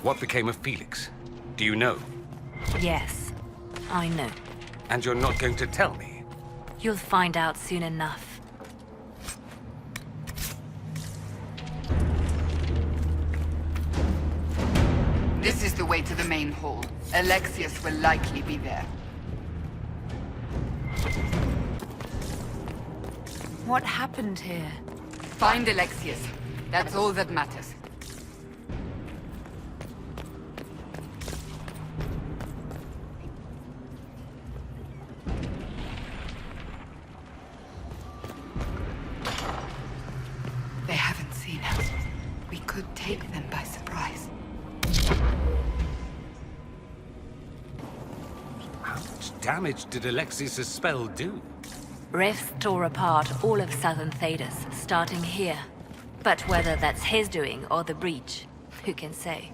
what became of Felix? Do you know? Yes, I know. And you're not going to tell me? You'll find out soon enough. This is the way to the main hall. Alexius will likely be there. What happened here? Find Alexius. That's all that matters. They haven't seen us. We could take them by surprise. How much damage did Alexius' spell do? Rifts tore apart all of southern Thedas, starting here. But whether that's his doing or the breach, who can say?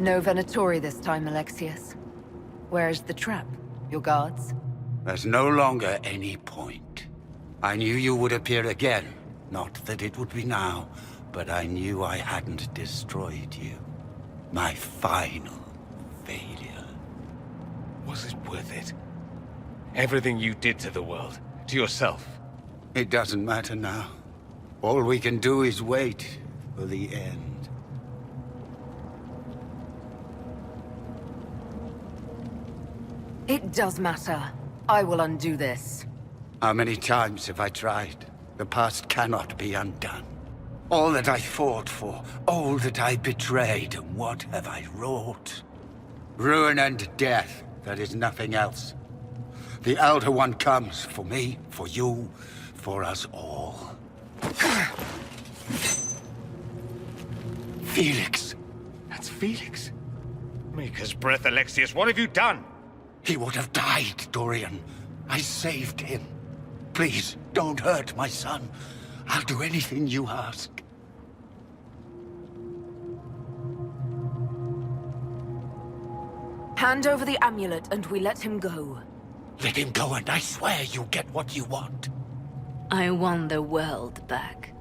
No Venatori this time, Alexius. Where's the trap? Your guards? There's no longer any point. I knew you would appear again. Not that it would be now, but I knew I hadn't destroyed you. My final failure. Was it worth it? Everything you did to the world, to yourself. It doesn't matter now. All we can do is wait for the end. It does matter. I will undo this. How many times have I tried? The past cannot be undone. All that I fought for, all that I betrayed, and what have I wrought? Ruin and death, that is nothing else. The Elder One comes for me, for you, for us all. Felix. That's Felix. Maker's breath, Alexius, what have you done? He would have died, Dorian. I saved him. Please, don't hurt my son. I'll do anything you ask. Hand over the amulet and we let him go. Let him go and I swear you get what you want. I want the world back.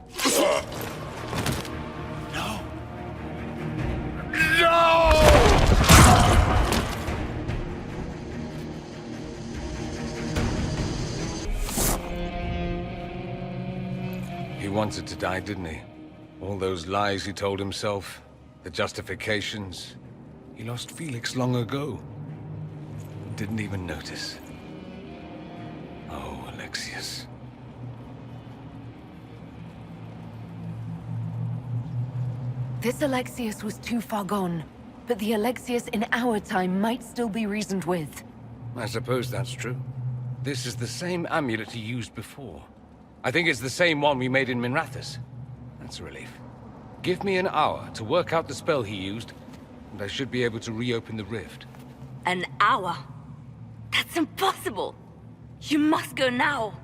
No. No! He wanted to die, didn't he? All those lies he told himself, the justifications. He lost Felix long ago. Didn't even notice. Oh, Alexius. This Alexius was too far gone, but the Alexius in our time might still be reasoned with. I suppose that's true. This is the same amulet he used before. I think it's the same one we made in Minrathous. That's a relief. Give me an hour to work out the spell he used, and I should be able to reopen the rift. An hour? That's impossible! You must go now!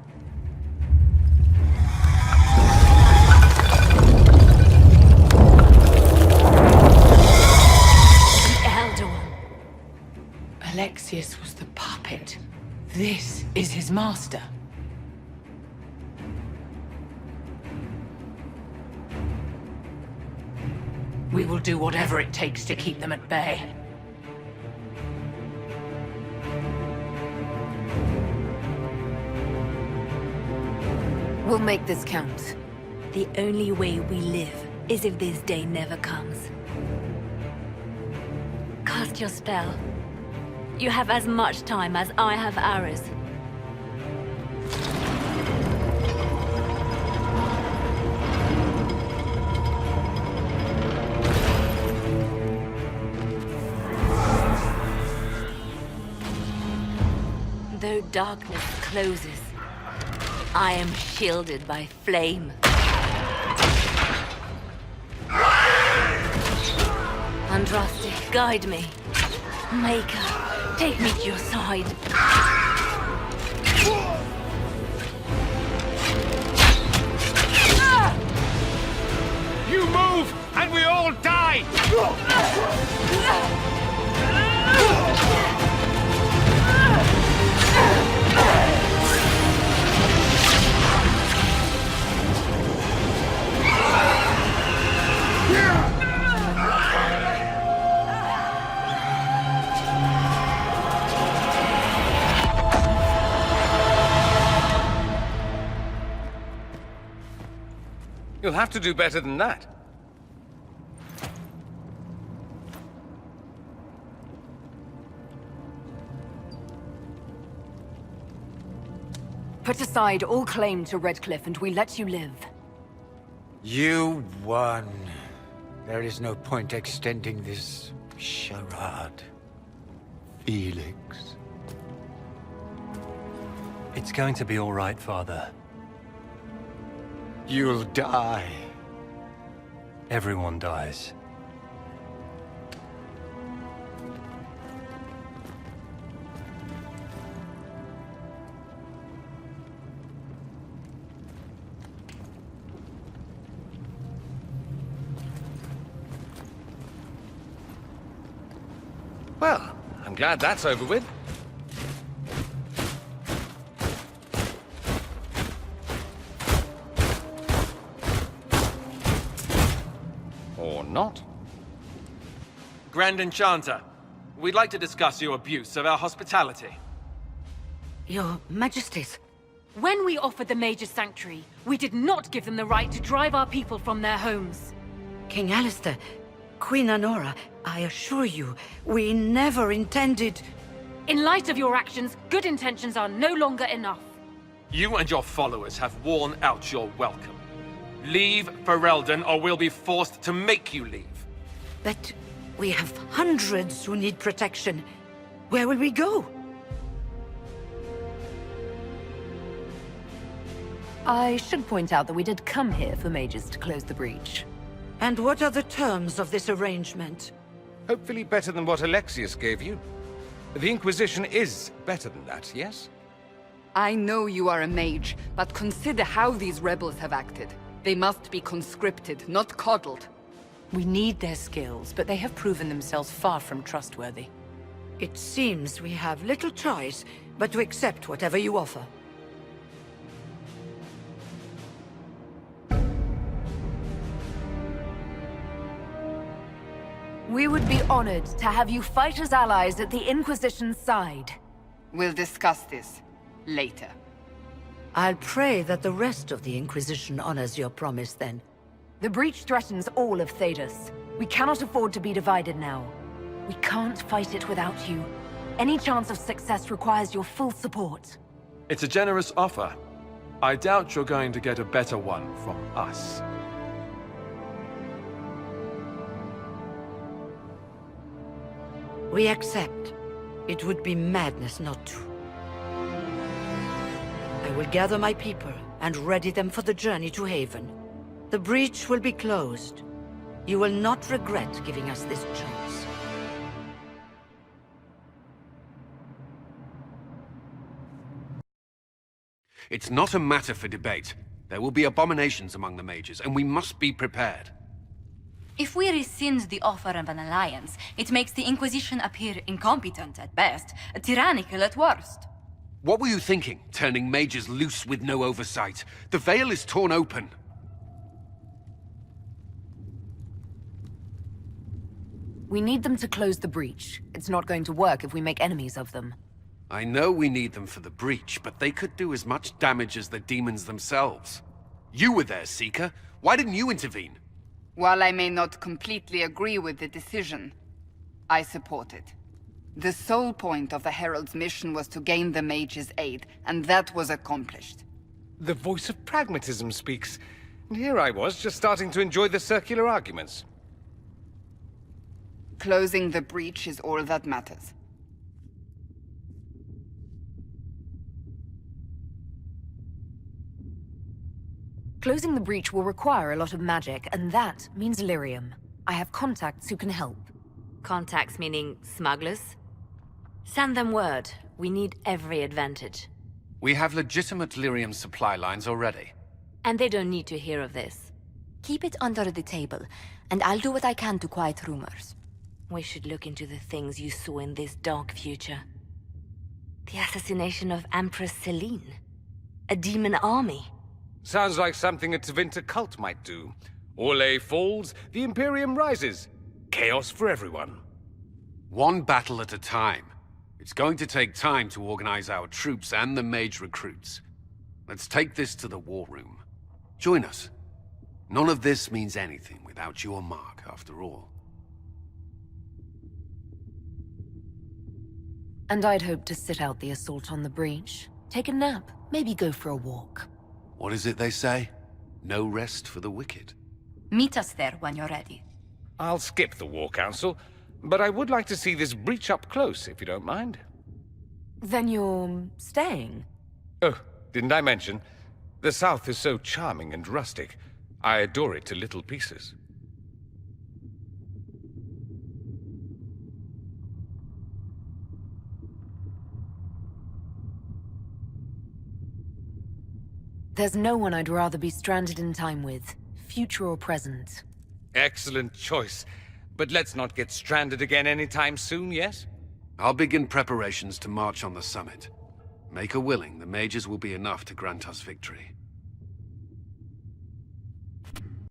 The Elder One. Alexius was the puppet. This is his master. We will do whatever it takes to keep them at bay. We'll make this count. The only way we live is if this day never comes. Cast your spell. You have as much time as I have hours. Though darkness closes, I am shielded by flame. Andraste, guide me. Maker, take me to your side. and we all die! You'll have to do better than that. Put aside all claim to Redcliffe and we let you live. You won. There is no point extending this charade. Felix. It's going to be all right, Father. You'll die. Everyone dies. Well, I'm glad that's over with. Or not. Grand Enchanter, we'd like to discuss your abuse of our hospitality. Your Majesties. When we offered the Mage's sanctuary, we did not give them the right to drive our people from their homes. King Alistair, Queen Honora, I assure you, we never intended... In light of your actions, good intentions are no longer enough. You and your followers have worn out your welcome. Leave Ferelden, or we'll be forced to make you leave. But we have hundreds who need protection. Where will we go? I should point out that we did come here for mages to close the breach. And what are the terms of this arrangement? Hopefully better than what Alexius gave you. The Inquisition is better than that, yes? I know you are a mage, but consider how these rebels have acted. They must be conscripted, not coddled. We need their skills, but they have proven themselves far from trustworthy. It seems we have little choice but to accept whatever you offer. We would be honored to have you fight as allies at the Inquisition's side. We'll discuss this later. I'll pray that the rest of the Inquisition honors your promise then. The breach threatens all of Thedas. We cannot afford to be divided now. We can't fight it without you. Any chance of success requires your full support. It's a generous offer. I doubt you're going to get a better one from us. We accept. It would be madness not to. I will gather my people and ready them for the journey to Haven. The breach will be closed. You will not regret giving us this chance. It's not a matter for debate. There will be abominations among the mages, and we must be prepared. If we rescind the offer of an alliance, it makes the Inquisition appear incompetent at best, tyrannical at worst. What were you thinking, turning mages loose with no oversight? The veil is torn open. We need them to close the breach. It's not going to work if we make enemies of them. I know we need them for the breach, but they could do as much damage as the demons themselves. You were there, Seeker. Why didn't you intervene? While I may not completely agree with the decision, I support it. The sole point of the Herald's mission was to gain the Mage's aid, and that was accomplished. The voice of pragmatism speaks. And here I was, just starting to enjoy the circular arguments. Closing the breach is all that matters. Closing the breach will require a lot of magic, and that means lyrium. I have contacts who can help. Contacts meaning smugglers? Send them word. We need every advantage. We have legitimate lyrium supply lines already. And they don't need to hear of this. Keep it under the table. and I'll do what I can to quiet rumors. We should look into the things you saw in this dark future. The assassination of Empress Celine. A demon army. Sounds like something a Tevinter cult might do. Orlais falls, the Imperium rises. Chaos for everyone. One battle at a time. It's going to take time to organize our troops and the Mage recruits. Let's take this to the war room. Join us. None of this means anything without your mark, after all. And I'd hoped to sit out the assault on the breach. Take a nap, maybe go for a walk. What is it they say? No rest for the wicked. Meet us there when you're ready. I'll skip the War Council, but I would like to see this breach up close, if you don't mind. Then you're staying? Oh, didn't I mention? The South is so charming and rustic. I adore it to little pieces. There's no one I'd rather be stranded in time with, future or present. Excellent choice. But let's not get stranded again anytime soon, yes? I'll begin preparations to march on the summit. Make her willing, the mages will be enough to grant us victory.